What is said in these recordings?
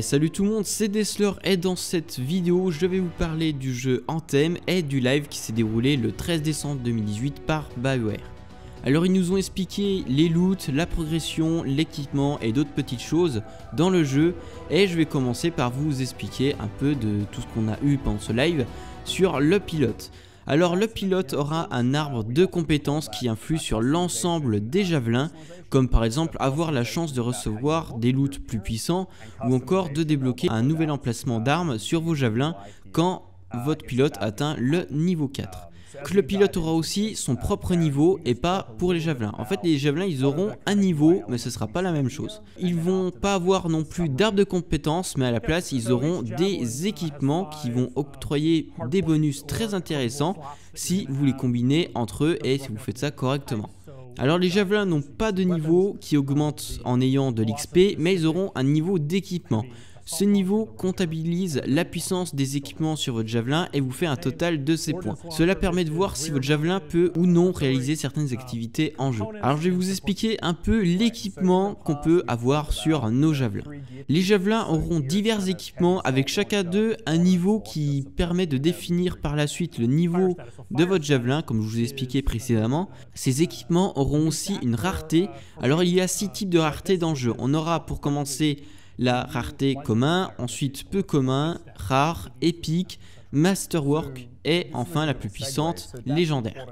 Salut tout le monde, c'est Deslor et dans cette vidéo je vais vous parler du jeu Anthem et du live qui s'est déroulé le 13 décembre 2018 par BioWare. Alors ils nous ont expliqué les loots, la progression, l'équipement et d'autres petites choses dans le jeu et je vais commencer par vous expliquer un peu de tout ce qu'on a eu pendant ce live sur le pilote. Alors le pilote aura un arbre de compétences qui influe sur l'ensemble des javelins, comme par exemple avoir la chance de recevoir des loots plus puissants ou encore de débloquer un nouvel emplacement d'armes sur vos javelins quand votre pilote atteint le niveau 4. Que le pilote aura aussi son propre niveau et pas pour les javelins. En fait les javelins ils auront un niveau mais ce sera pas la même chose. Ils vont pas avoir non plus d'arbre de compétences mais à la place ils auront des équipements qui vont octroyer des bonus très intéressants si vous les combinez entre eux et si vous faites ça correctement. Alors les javelins n'ont pas de niveau qui augmente en ayant de l'XP mais ils auront un niveau d'équipement. Ce niveau comptabilise la puissance des équipements sur votre javelin et vous fait un total de ces points. Cela permet de voir si votre javelin peut ou non réaliser certaines activités en jeu. Alors je vais vous expliquer un peu l'équipement qu'on peut avoir sur nos javelins. Les javelins auront divers équipements avec chacun d'eux un niveau qui permet de définir par la suite le niveau de votre javelin comme je vous ai expliqué précédemment. Ces équipements auront aussi une rareté. Alors il y a 6 types de rareté dans le jeu. On aura pour commencer la rareté commun, ensuite peu commun, rare, épique, masterwork et enfin la plus puissante, légendaire.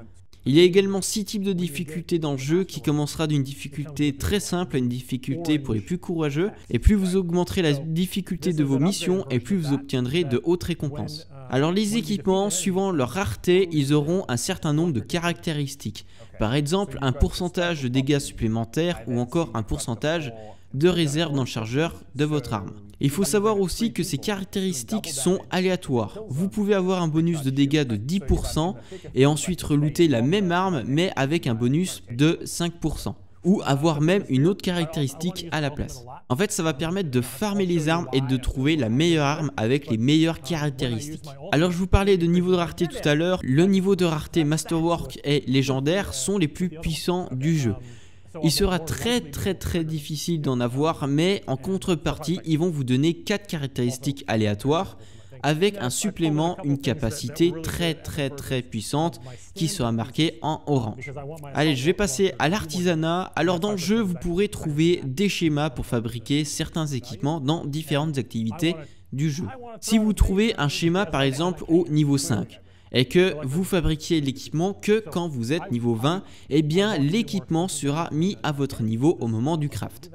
Il y a également 6 types de difficultés dans le jeu qui commencera d'une difficulté très simple à une difficulté pour les plus courageux et plus vous augmenterez la difficulté de vos missions et plus vous obtiendrez de hautes récompenses. Alors les équipements, suivant leur rareté, ils auront un certain nombre de caractéristiques. Par exemple, un pourcentage de dégâts supplémentaires ou encore un pourcentage de réserve dans le chargeur de votre arme. Il faut savoir aussi que ces caractéristiques sont aléatoires. Vous pouvez avoir un bonus de dégâts de 10% et ensuite relooter la même arme mais avec un bonus de 5%. Ou avoir même une autre caractéristique à la place. En fait ça va permettre de farmer les armes et de trouver la meilleure arme avec les meilleures caractéristiques. Alors je vous parlais de niveau de rareté tout à l'heure, le niveau de rareté Masterwork et légendaire sont les plus puissants du jeu. Il sera très difficile d'en avoir mais en contrepartie ils vont vous donner 4 caractéristiques aléatoires avec un supplément, une capacité très puissante qui sera marquée en orange. Allez, je vais passer à l'artisanat. Alors dans le jeu, vous pourrez trouver des schémas pour fabriquer certains équipements dans différentes activités du jeu. Si vous trouvez un schéma par exemple au niveau 5 et que vous fabriquiez l'équipement que quand vous êtes niveau 20, eh bien l'équipement sera mis à votre niveau au moment du craft.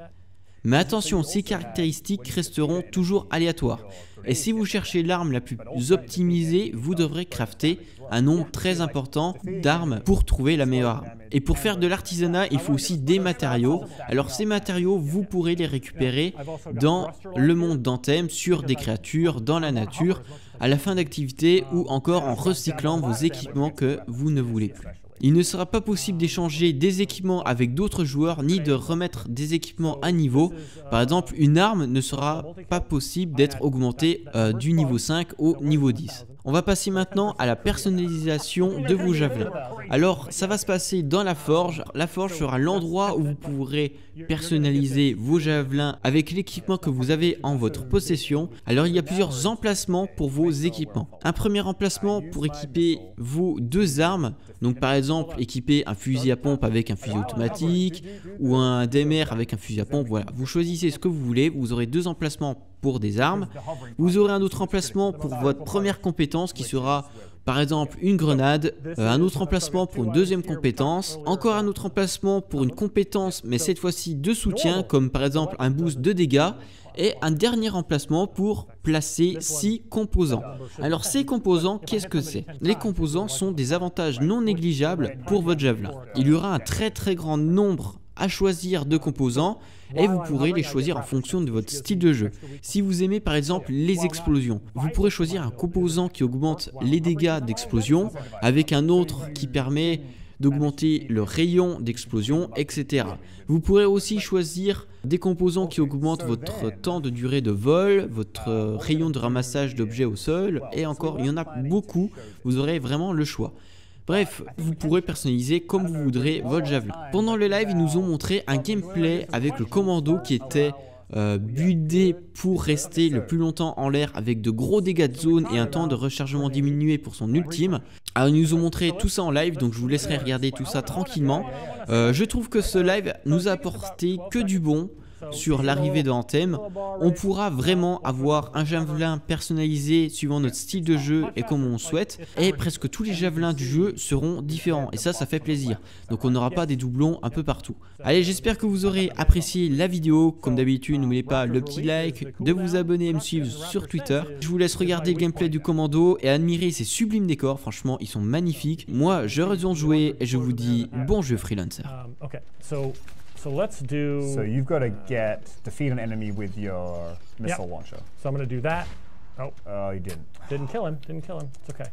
Mais attention, ces caractéristiques resteront toujours aléatoires. Et si vous cherchez l'arme la plus optimisée, vous devrez crafter un nombre très important d'armes pour trouver la meilleure arme. Et pour faire de l'artisanat, il faut aussi des matériaux. Alors ces matériaux, vous pourrez les récupérer dans le monde d'Anthem, sur des créatures, dans la nature, à la fin d'activité ou encore en recyclant vos équipements que vous ne voulez plus. Il ne sera pas possible d'échanger des équipements avec d'autres joueurs ni de remettre des équipements à niveau. Par exemple, une arme ne sera pas possible d'être augmentée du niveau 5 au niveau 10. On va passer maintenant à la personnalisation de vos javelins. Alors ça va se passer dans la forge. La forge sera l'endroit où vous pourrez personnaliser vos javelins avec l'équipement que vous avez en votre possession. Alors il y a plusieurs emplacements pour vos équipements. Un premier emplacement pour équiper vos 2 armes. Donc par exemple équiper un fusil à pompe avec un fusil automatique ou un DMR avec un fusil à pompe. Voilà, vous choisissez ce que vous voulez. Vous aurez 2 emplacements pour des armes. Vous aurez un autre emplacement pour votre première compétence qui sera par exemple une grenade, un autre emplacement pour une deuxième compétence, encore un autre emplacement pour une compétence mais cette fois-ci de soutien comme par exemple un boost de dégâts et un dernier emplacement pour placer 6 composants. Alors ces composants, qu'est-ce que c'est? Les composants sont des avantages non négligeables pour votre javelin. Il y aura un très grand nombre à choisir de composants et vous pourrez les choisir en fonction de votre style de jeu. Si vous aimez par exemple les explosions, vous pourrez choisir un composant qui augmente les dégâts d'explosion avec un autre qui permet d'augmenter le rayon d'explosion, etc. Vous pourrez aussi choisir des composants qui augmentent votre temps de durée de vol, votre rayon de ramassage d'objets au sol, et encore, il y en a beaucoup, vous aurez vraiment le choix. Bref, vous pourrez personnaliser comme vous voudrez votre javelin. Pendant le live, ils nous ont montré un gameplay avec le Commando qui était buildé pour rester le plus longtemps en l'air avec de gros dégâts de zone et un temps de rechargement diminué pour son ultime. Alors ils nous ont montré tout ça en live, donc je vous laisserai regarder tout ça tranquillement. Je trouve que ce live nous a apporté que du bon. Sur l'arrivée de Anthem, on pourra vraiment avoir un javelin personnalisé suivant notre style de jeu et comme on souhaite, et presque tous les javelins du jeu seront différents et ça fait plaisir. Donc on n'aura pas des doublons un peu partout. Allez, j'espère que vous aurez apprécié la vidéo. Comme d'habitude, n'oubliez pas le petit like, de vous abonner et me suivre sur Twitter. Je vous laisse regarder le gameplay du Commando et admirer ces sublimes décors. Franchement, ils sont magnifiques. Moi, je retourne jouer et je vous dis bon jeu freelancer. So let's do... So you've got to defeat an enemy with your missile launcher. So I'm going to do that. Oh. Oh, you didn't. Didn't kill him. It's okay.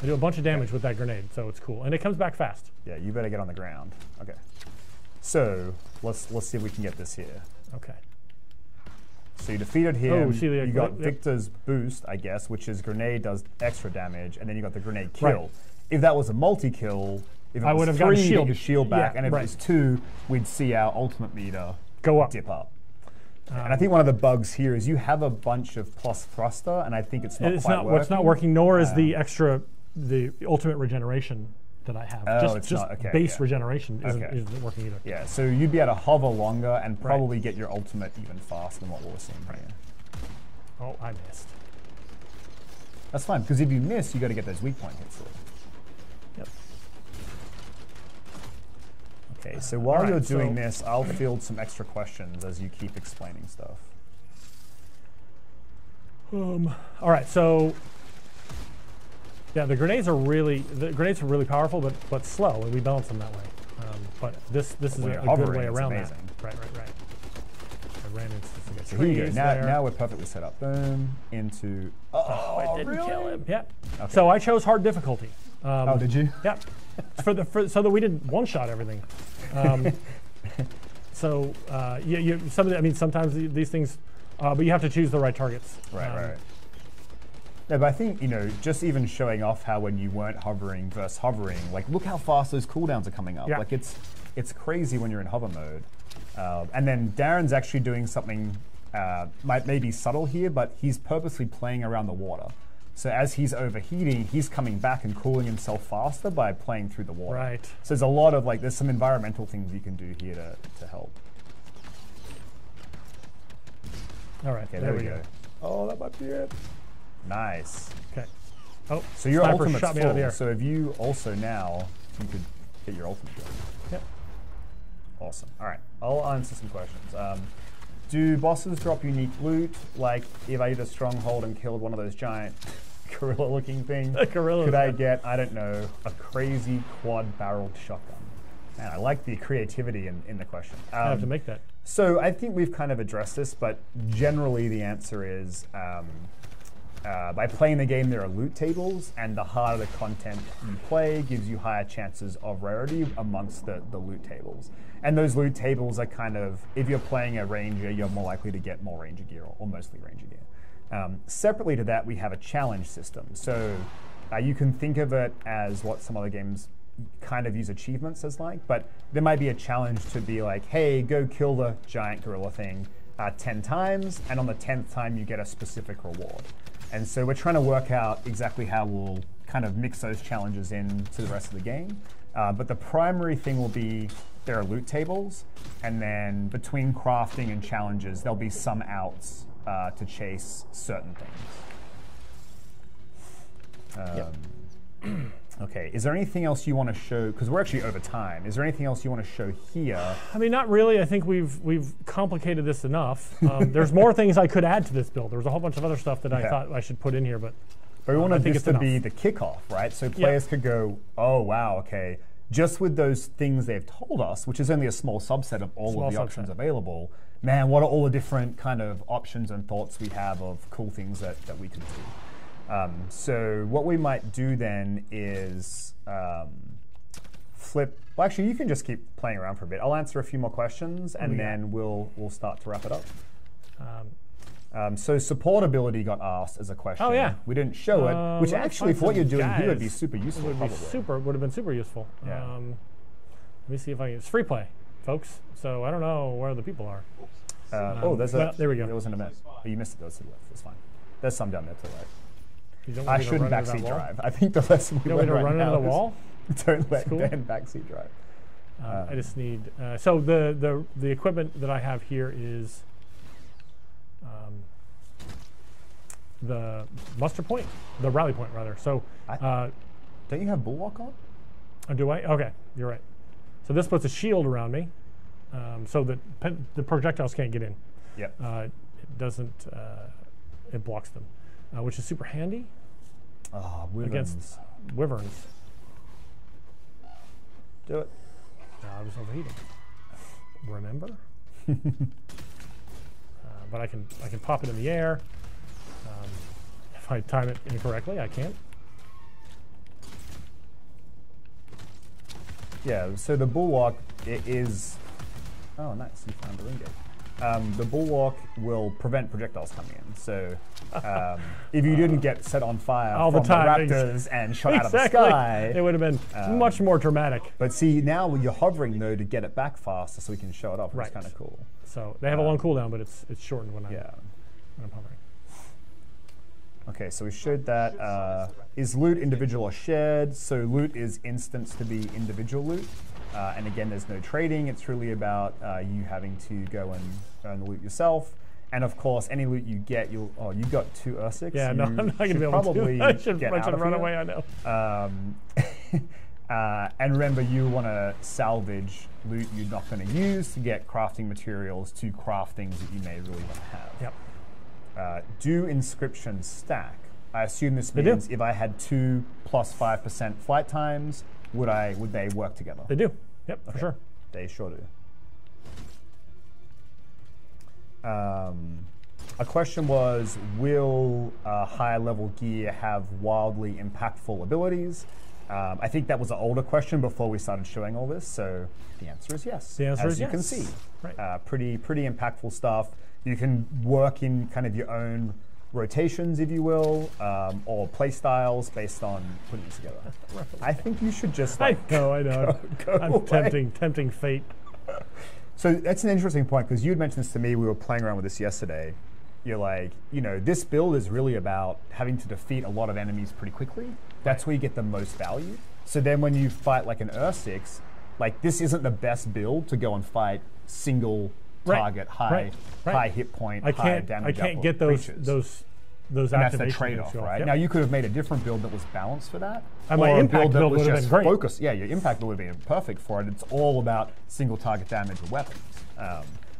I do a bunch of damage with that grenade, so it's cool. And it comes back fast. Yeah, you better get on the ground. Okay. So let's see if we can get this here. Okay. So you defeated him. Oh, see the, you got Victor's boost, I guess, which is grenade does extra damage, and then you got the grenade kill. Right. If that was a multi-kill, if it I was would have 3, gotten you shield. get your shield back, Yeah, and if it was 2, we'd see our ultimate meter go up. dip up. And I think one of the bugs here is you have a bunch of plus thruster, and I think it's not quite working. What's not working, nor is the ultimate regeneration that I have. Oh, just base regeneration isn't working either. Yeah, so you'd be able to hover longer and probably get your ultimate even faster than what we're seeing here. Oh, I missed. That's fine, because if you miss, you got to get those weak point hits through. Yep. Okay, so while you're doing this, I'll field some extra questions as you keep explaining stuff. All right, so yeah, the grenades are really powerful, but slow, and we balance them that way. But this is a good way around that. Right. I ran into so here you go. Now we're perfectly set up. Boom into. Oh, it didn't kill him. Yeah. Okay. So I chose hard difficulty. Oh, did you? Yeah. so that we didn't one-shot everything. Sometimes these things, but you have to choose the right targets. Right. No, but I think, just even showing off how when you weren't hovering versus hovering, like look how fast those cooldowns are coming up. Yeah. Like it's crazy when you're in hover mode. And then Darren's actually doing something might be subtle here, but he's purposely playing around the water. So as he's overheating, he's coming back and cooling himself faster by playing through the water. Right. So there's a lot of there's some environmental things you can do here to help. All right, okay, there we go. Oh, that might be it. Nice. Okay. Oh, so your ultimate's full. So if you also now, you could get your ultimate going. Yep. Awesome. All right, I'll answer some questions. Do bosses drop unique loot? Like if I did a stronghold and killed one of those giant gorilla-looking things, could I get, I don't know, a crazy quad-barreled shotgun? Man, I like the creativity in the question. I have to make that. So I think we've kind of addressed this, but generally the answer is by playing the game, there are loot tables, and the harder the content you play gives you higher chances of rarity amongst the loot tables. And those loot tables are kind of, if you're playing a ranger, you're more likely to get more ranger gear, or mostly ranger gear. Separately to that, we have a challenge system. So you can think of it as what some other games kind of use achievements as like, but there might be a challenge to be like, hey, go kill the giant gorilla thing 10 times, and on the 10th time you get a specific reward. And so we're trying to work out exactly how we'll kind of mix those challenges into the rest of the game. But the primary thing will be there are loot tables, and then between crafting and challenges, there'll be some outs to chase certain things. Okay, is there anything else you want to show? Because we're actually over time. Is there anything else you want to show here? I mean, not really. I think we've complicated this enough. There's more things I could add to this build. There was a whole bunch of other stuff that I thought I should put in here, but we wanted this to be the kickoff, right? So players could go, oh, wow, okay. Just with those things they've told us, which is only a small subset of all of the options available, man, what are all the different kind of options and thoughts we have of cool things that we could do? So what we might do then is flip. Well, actually, you can just keep playing around for a bit. I'll answer a few more questions, and then we'll start to wrap it up. So supportability got asked as a question. Oh yeah, we didn't show it, which actually for what you're doing here would be super useful. Would have been super useful. Yeah. Let me see if I can. It's free play, folks. So I don't know where the people are. there we go. There wasn't a minute. Oh, you missed it. That was to the left. That's fine. There's some down there to the right. You don't want I me to shouldn't run into that backseat wall? drive. I think the lesson we You want me to learned run right into the now wall? is don't let cool. Ben backseat drive. I just need, so the equipment that I have here is the muster point, the rally point rather. So, don't you have bulwark on? do I? Okay, you're right. So this puts a shield around me, so that the projectiles can't get in. Yep. It doesn't, it blocks them, which is super handy against wyverns. Do it. I was overheating. Remember? But I can pop it in the air. If I time it incorrectly, I can't. Yeah. So the bulwark is. Oh, nice! You found the ring gate. The bulwark will prevent projectiles coming in. So if you didn't get set on fire All from the time, raptors and shot out of the exactly. sky, It would have been much more dramatic. But see, now you're hovering though to get it back faster, so we can show it off. Which Right. is kind of cool. So they have a long cooldown, but it's shortened when I'm hovering. Okay, so we showed that. Is loot individual or shared? So loot is instanced to be individual loot. And again, there's no trading. It's really about you having to go and earn the loot yourself. And of course, any loot you get, you got 2 Ursics. Yeah, no, I'm not going to be able probably to. I should get out of run here. away, I know. And remember, you want to salvage loot you're not going to use to get crafting materials to craft things that you may really want to have. Yep. Do inscriptions stack? I assume this means if I had 2 plus 5% flight times, would they work together? They do. Yep, for sure. They sure do. A question was, will higher level gear have wildly impactful abilities? I think that was an older question before we started showing all this, so the answer is yes. The answer is yes. As you can see. Right. Pretty impactful stuff. You can work in kind of your own rotations, if you will, or play styles based on putting it together. I think you should just I know. I'm tempting fate. So that's an interesting point, because you had mentioned this to me. We were playing around with this yesterday. You're like, this build is really about having to defeat a lot of enemies pretty quickly. That's where you get the most value. So then when you fight like an Ursix, like this isn't the best build to go and fight single target, high hit point, high damage. I can't get those and that's the activations. trade-off, right? Yep. Now you could have made a different build that was balanced for that. And my impact build would have been great. Focused. Yeah, your impact build would have been perfect for it. It's all about single target damage with weapons.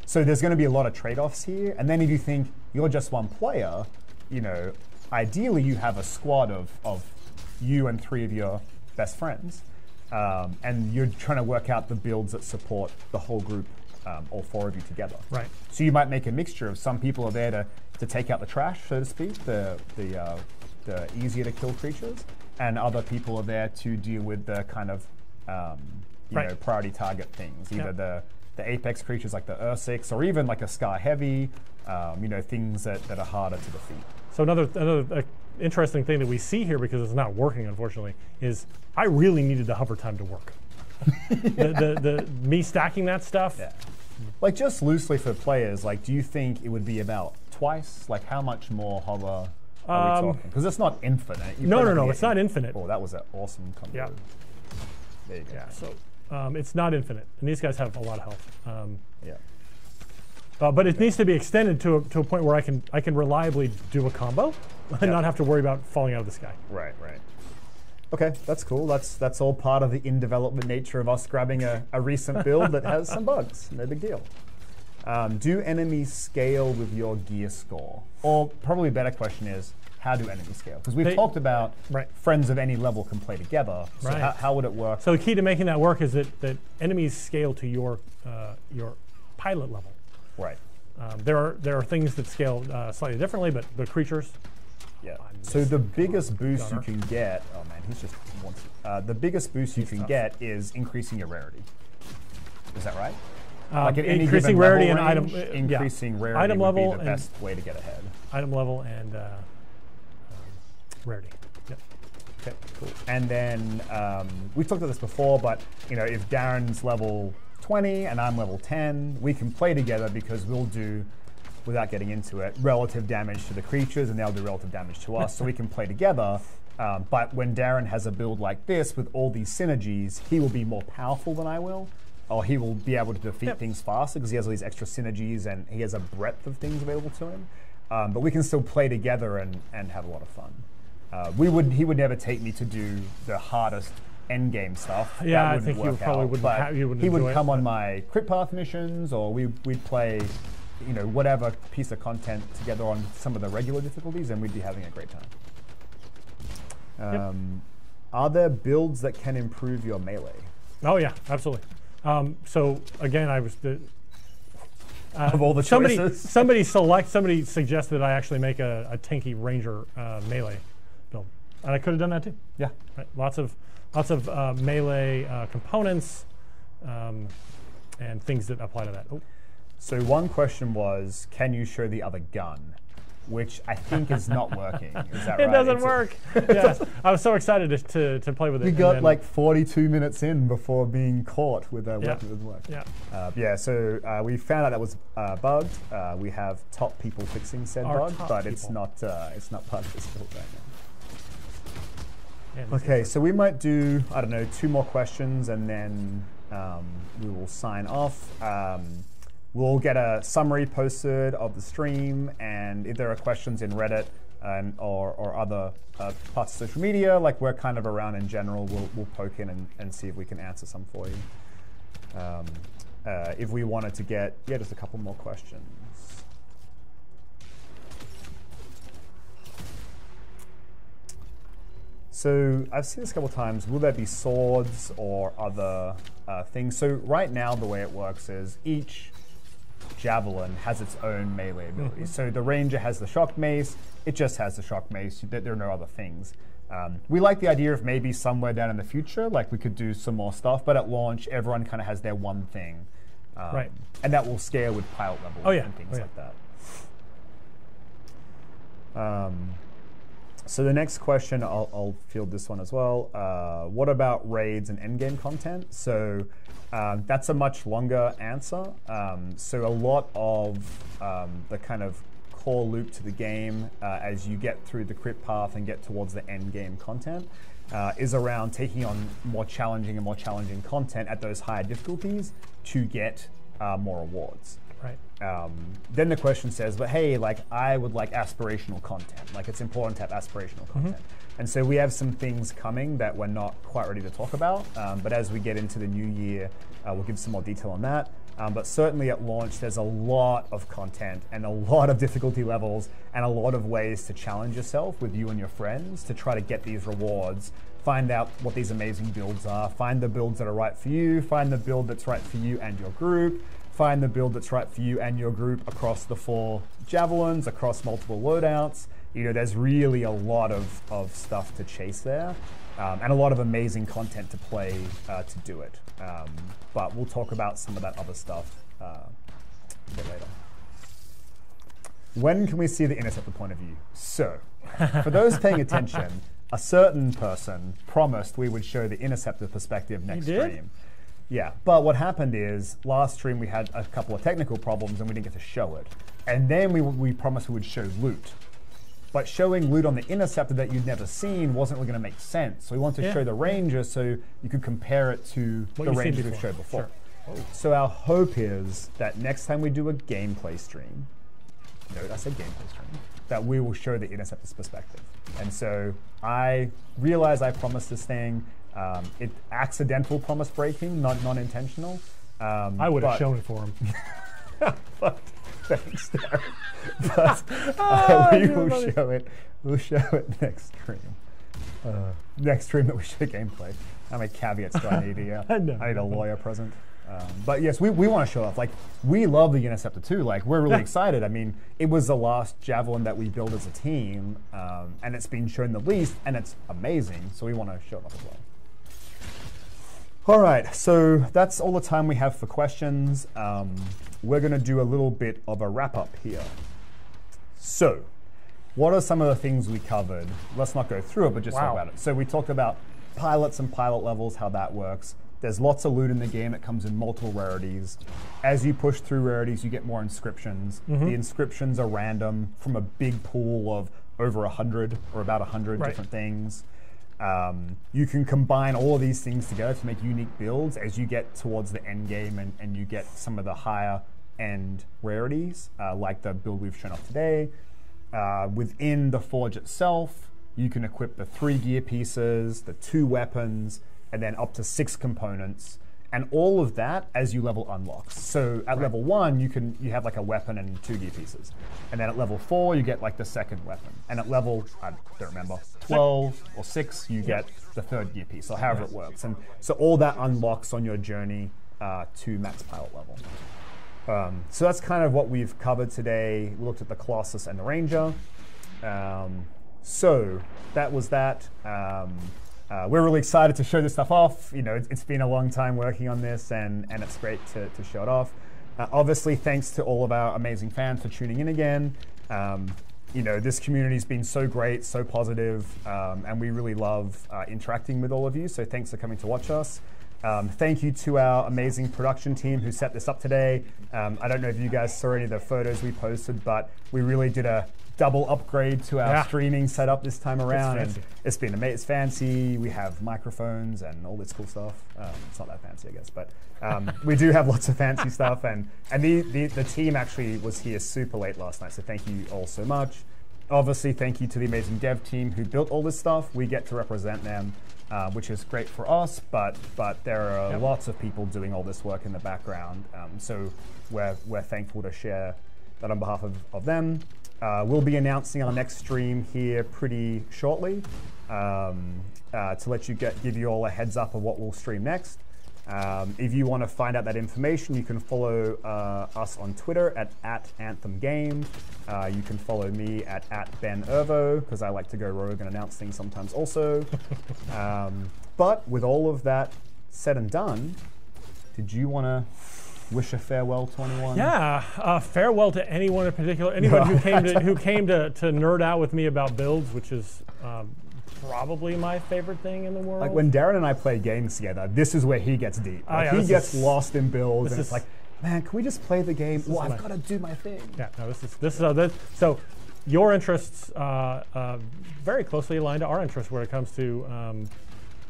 So there's going to be a lot of trade-offs here. And then if you think you're just one player, ideally you have a squad of you and 3 of your best friends, and you're trying to work out the builds that support the whole group, all 4 of you together. Right. So you might make a mixture of some people are there to take out the trash, so to speak, the easier to kill creatures, and other people are there to deal with the kind of priority target things, either the apex creatures like the Ursix, or even like a Scar Heavy, things that are harder to defeat. So another interesting thing that we see here, because it's not working unfortunately, is I really needed the hover time to work. Me stacking that stuff. Yeah. Like just loosely for players, like do you think it would be about twice? Like how much more hover are we talking? Because it's not infinite. No, it's not infinite. Oh, that was an awesome combo. Yeah. There you go. Yeah, so it's not infinite, and these guys have a lot of health. Yeah. But it needs to be extended to a point where I can reliably do a combo and not have to worry about falling out of the sky. Right. Okay, that's cool. That's all part of the in-development nature of us grabbing a recent build that has some bugs. No big deal. Do enemies scale with your gear score? Or probably a better question is, how do enemies scale? Because we've talked about friends of any level can play together. So how would it work? So the key to making that work is that enemies scale to your pilot level. Right. There are things that scale slightly differently, but creatures. Yeah. So the biggest boost you can get. Oh man, he's just wants it. The biggest boost you can get is increasing your rarity. Is that right? Like at increasing rarity and range, item. Increasing rarity item would level be the best way to get ahead. Item level and rarity. Yep. Okay, cool. And then we've talked about this before, but if Darren's level 20 and I'm level 10, we can play together because we'll do, without getting into it, relative damage to the creatures and they'll do relative damage to us, so we can play together. But when Darren has a build like this with all these synergies, he will be more powerful than I will, or he will be able to defeat things faster because he has all these extra synergies and he has a breadth of things available to him. But we can still play together and have a lot of fun. He would never take me to do the hardest end game stuff. Yeah, I think you probably wouldn't. He would come on my crit path missions, or we'd play, you know, whatever piece of content together on some of the regular difficulties, and we'd be having a great time. Are there builds that can improve your melee? Oh yeah, absolutely. So again, I was of all the choices. Somebody suggested I actually make a tanky ranger melee build, and I could have done that too. Yeah, right? Lots of melee components and things that apply to that. Oh. So one question was, can you show the other gun? Which I think is not working. Is that right? It doesn't work. Yes, I was so excited to play with it. We got like 42 minutes in before being caught with a weapon that doesn't work. Yeah. So we found out that was bugged. We have top people fixing said bug, but it's not part of this build right now. Okay, so we might do, I don't know, 2 more questions and then we will sign off. We'll get a summary posted of the stream, and if there are questions in Reddit or other parts of social media, like we're kind of around in general, we'll poke in and see if we can answer some for you. If we wanted to get, just a couple more questions. So I've seen this a couple times. Will there be swords or other things? So right now the way it works is each javelin has its own melee ability. So the ranger has the shock mace, it just has the shock mace, there are no other things. We like the idea of maybe somewhere down in the future, like we could do some more stuff, but at launch everyone kind of has their one thing. Right. And that will scale with pilot levels and things like that. So the next question, I'll field this one as well. What about raids and endgame content? So that's a much longer answer. So a lot of the kind of core loop to the game as you get through the crit path and get towards the end game content is around taking on more challenging and more challenging content at those higher difficulties to get more rewards. Right. Then the question says, but hey, like I would like aspirational content. Like it's important to have aspirational content. And so we have some things coming that we're not quite ready to talk about. But as we get into the new year, we'll give some more detail on that. But certainly at launch, there's a lot of content and a lot of difficulty levels and a lot of ways to challenge yourself with you and your friends to try to get these rewards, find out what these amazing builds are, find the builds that are right for you, find the build that's right for you and your group, find the build that's right for you and your group across the 4 javelins, across multiple loadouts. You know, there's really a lot of stuff to chase there, and a lot of amazing content to play to do it. But we'll talk about some of that other stuff a bit later. When can we see the interceptor point of view? So, for those paying attention, a certain person promised we would show the interceptor perspective next stream. Yeah, but what happened is last stream we had a couple of technical problems and we didn't get to show it. And then we promised we would show loot. But showing loot on the interceptor that you'd never seen wasn't really going to make sense. So we wanted to show the ranger so you could compare it to the ranger we've showed before. Sure. So our hope is that next time we do a gameplay stream, note I said gameplay stream, that we will show the interceptor's perspective. And so I realize I promised this thing. It accidental promise breaking, not non-intentional. I would have shown it for him. But thanks, Darren. But we will show it. We'll show it next stream. Next stream that we show gameplay. How many caveats do I need here? I need a lawyer present. But yes, we want to show off. Like, we love the Interceptor too. Like, we're really excited. I mean, it was the last Javelin that we built as a team, and it's been shown the least, and it's amazing. So we want to show it off as well. All right, so that's all the time we have for questions. We're going to do a little bit of a wrap up here. So, what are some of the things we covered? Let's not go through it, but just talk about it. So we talked about pilots and pilot levels, how that works. There's lots of loot in the game. It comes in multiple rarities. As you push through rarities, you get more inscriptions. The inscriptions are random from a big pool of over 100 or about 100 different things. You can combine all of these things together to make unique builds as you get towards the end game and you get some of the higher end rarities, like the build we've shown off today. Within the forge itself, you can equip the 3 gear pieces, the 2 weapons, and then up to 6 components. And all of that as you level unlocks. So at level 1, you have like a weapon and 2 gear pieces. And then at level 4, you get like the 2nd weapon. And at level, I don't remember, 12 or 6, you get the 3rd gear piece, or however it works. And so all that unlocks on your journey to max pilot level. So that's kind of what we've covered today. We looked at the Colossus and the Ranger. So that was that. We're really excited to show this stuff off. You know, it's been a long time working on this, and it's great to show it off. Obviously, thanks to all of our amazing fans for tuning in again. You know, this community's been so great, so positive, and we really love interacting with all of you. So thanks for coming to watch us. Thank you to our amazing production team who set this up today. I don't know if you guys saw any of the photos we posted, but we really did a double upgrade to our streaming setup this time around. And it's been amazing. It's fancy. We have microphones and all this cool stuff. It's not that fancy, I guess, but we do have lots of fancy stuff. And the team actually was here super late last night, so thank you all so much. Obviously, thank you to the amazing dev team who built all this stuff. We get to represent them, which is great for us, but there are lots of people doing all this work in the background. So we're thankful to share that on behalf of them. We'll be announcing our next stream here pretty shortly to let you give you all a heads up of what we'll stream next. If you want to find out that information, you can follow us on Twitter at Anthem Game. You can follow me at BenErvo, because I like to go rogue and announce things sometimes also. But with all of that said and done, did you want to wish a farewell to anyone? Yeah, farewell to anyone in particular. Anyone who came to nerd out with me about builds, which is probably my favorite thing in the world. Like when Darren and I play games together, this is where he gets deep. Like he gets lost in builds, and it's like, man, can we just play the game? Well, I've got to do my thing. Yeah, no, so your interests very closely aligned to our interests when it comes to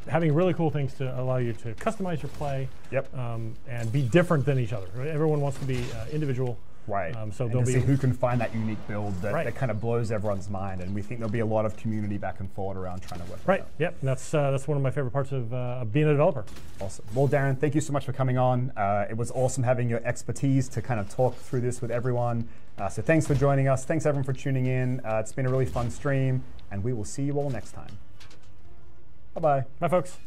having really cool things to allow you to customize your play, and be different than each other. Right? Everyone wants to be individual. Right. So and to see who can find that unique build that kind of blows everyone's mind, and we think there'll be a lot of community back and forth around trying to work. Right. Yep. And that's one of my favorite parts of being a developer. Awesome. Well, Darren, thank you so much for coming on. It was awesome having your expertise to kind of talk through this with everyone. So thanks for joining us. Thanks everyone for tuning in. It's been a really fun stream, and we will see you all next time. Bye-bye. Bye, folks.